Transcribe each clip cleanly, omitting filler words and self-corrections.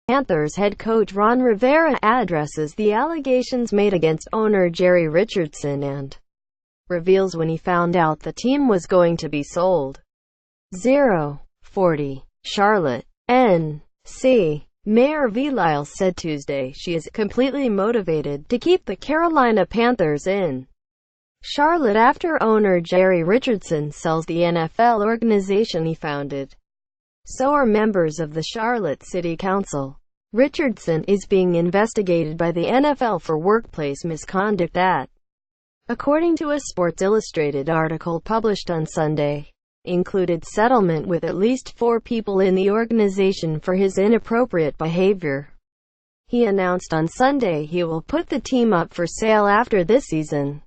Panthers head coach Ron Rivera addresses the allegations made against owner Jerry Richardson and reveals when he found out the team was going to be sold. 0:40 Charlotte, N.C. Mayor V. Lyles said Tuesday she is completely motivated to keep the Carolina Panthers in Charlotte after owner Jerry Richardson sells the NFL organization he founded. So are members of the Charlotte City Council. Richardson is being investigated by the NFL for workplace misconduct that, according to a Sports Illustrated article published on Sunday, included settlement with at least 4 people in the organization for his inappropriate behavior. He announced on Sunday he will put the team up for sale after this season.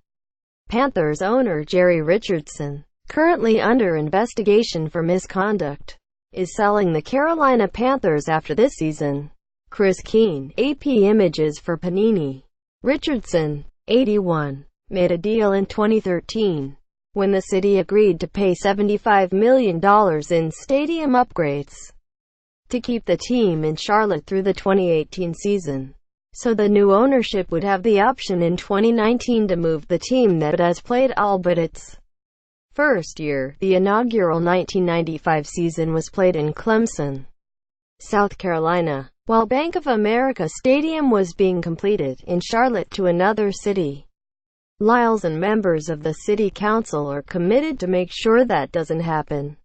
Panthers owner Jerry Richardson, currently under investigation for misconduct, is selling the Carolina Panthers after this season. Chris Keene, AP Images for Panini. Richardson, 81, made a deal in 2013, when the city agreed to pay $75 million in stadium upgrades to keep the team in Charlotte through the 2018 season. So the new ownership would have the option in 2019 to move the team that has played all but its first year. The inaugural 1995 season was played in Clemson, South Carolina, while Bank of America Stadium was being completed in Charlotte to another city. Lyles and members of the city council are committed to make sure that doesn't happen.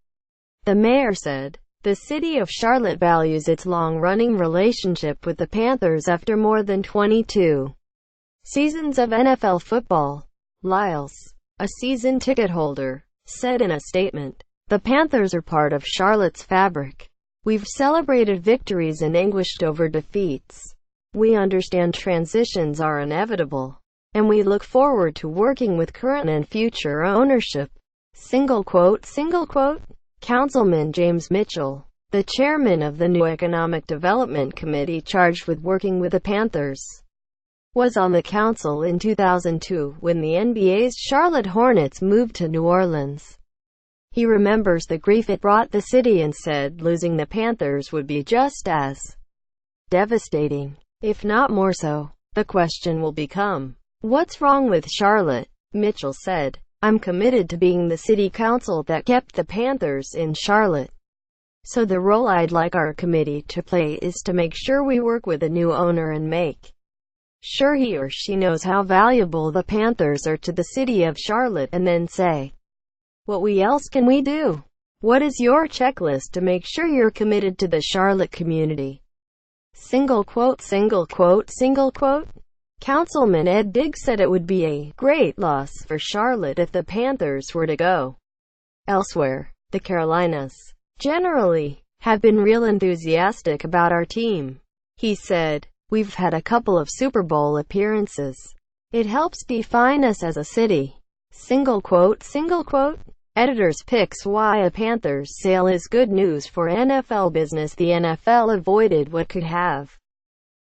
The mayor said, "The city of Charlotte values its long-running relationship with the Panthers after more than 22 seasons of NFL football." Lyles, a season ticket holder, said in a statement, "The Panthers are part of Charlotte's fabric. We've celebrated victories and anguished over defeats. We understand transitions are inevitable, and we look forward to working with current and future ownership." Single quote. Councilman James Mitchell, the chairman of the new Economic Development Committee charged with working with the Panthers, was on the council in 2002 when the NBA's Charlotte Hornets moved to New Orleans. He remembers the grief it brought the city and said losing the Panthers would be just as devastating, if not more so. The question will become, what's wrong with Charlotte? Mitchell said, "I'm committed to being the city council that kept the Panthers in Charlotte. So the role I'd like our committee to play is to make sure we work with a new owner and make sure he or she knows how valuable the Panthers are to the city of Charlotte, and then say, what else can we do? What is your checklist to make sure you're committed to the Charlotte community?" Single quote. Councilman Ed Diggs said it would be a great loss for Charlotte if the Panthers were to go elsewhere. "The Carolinas, generally, have been real enthusiastic about our team," he said. "We've had a couple of Super Bowl appearances. It helps define us as a city." Single quote. Editors picks why a Panthers sale is good news for NFL business. The NFL avoided what could have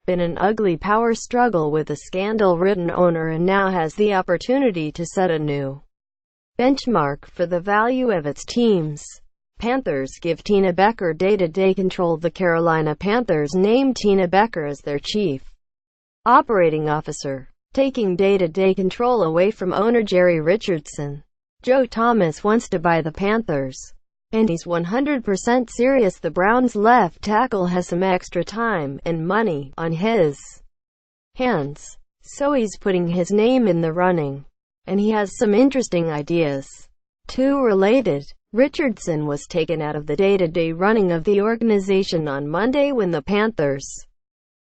been an ugly power struggle with a scandal-ridden owner and now has the opportunity to set a new benchmark for the value of its teams. Panthers give Tina Becker day-to-day control. The Carolina Panthers named Tina Becker as their chief operating officer, taking day-to-day control away from owner Jerry Richardson. Joe Thomas wants to buy the Panthers, and he's 100% serious. The Browns' left tackle has some extra time and money on his hands, so he's putting his name in the running, and he has some interesting ideas, too. Related, Richardson was taken out of the day-to-day running of the organization on Monday when the Panthers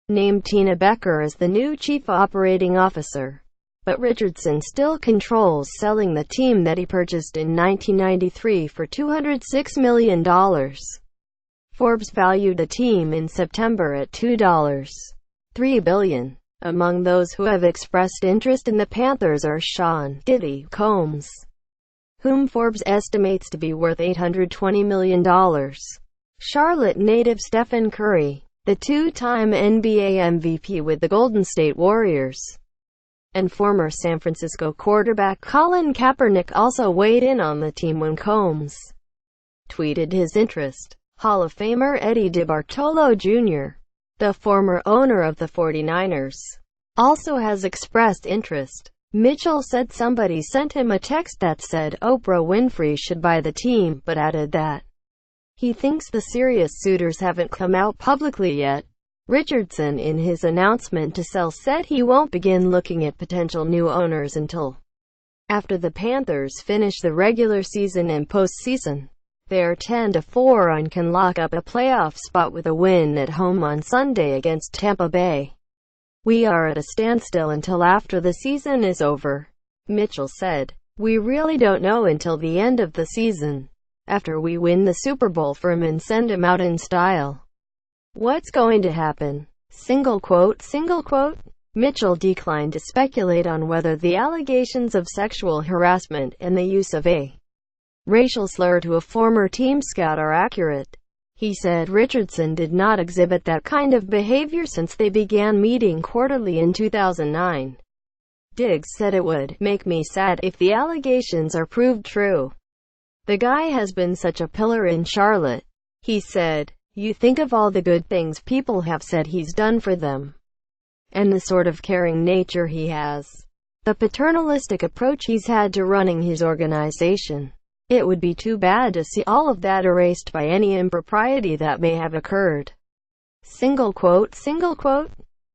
named Tina Becker as the new chief operating officer. But Richardson still controls selling the team that he purchased in 1993 for $206 million. Forbes valued the team in September at $2.3 billion. Among those who have expressed interest in the Panthers are Sean "Diddy" Combs, whom Forbes estimates to be worth $820 million, Charlotte native Stephen Curry, the two-time NBA MVP with the Golden State Warriors, and former San Francisco quarterback Colin Kaepernick also weighed in on the team when Combs tweeted his interest. Hall of Famer Eddie DeBartolo Jr., the former owner of the 49ers, also has expressed interest. Mitchell said somebody sent him a text that said Oprah Winfrey should buy the team, but added that he thinks the serious suitors haven't come out publicly yet. Richardson, in his announcement to sell, said he won't begin looking at potential new owners until after the Panthers finish the regular season and postseason. They're 10-4 and can lock up a playoff spot with a win at home on Sunday against Tampa Bay. We are at a standstill until after the season is over, Mitchell said. We really don't know until the end of the season, after we win the Super Bowl for him and send him out in style. What's going to happen? Single quote. Mitchell declined to speculate on whether the allegations of sexual harassment and the use of a racial slur to a former team scout are accurate. He said Richardson did not exhibit that kind of behavior since they began meeting quarterly in 2009. Diggs said it would make me sad if the allegations are proved true. The guy has been such a pillar in Charlotte. He said, you think of all the good things people have said he's done for them, and the sort of caring nature he has, the paternalistic approach he's had to running his organization. It would be too bad to see all of that erased by any impropriety that may have occurred. Single quote.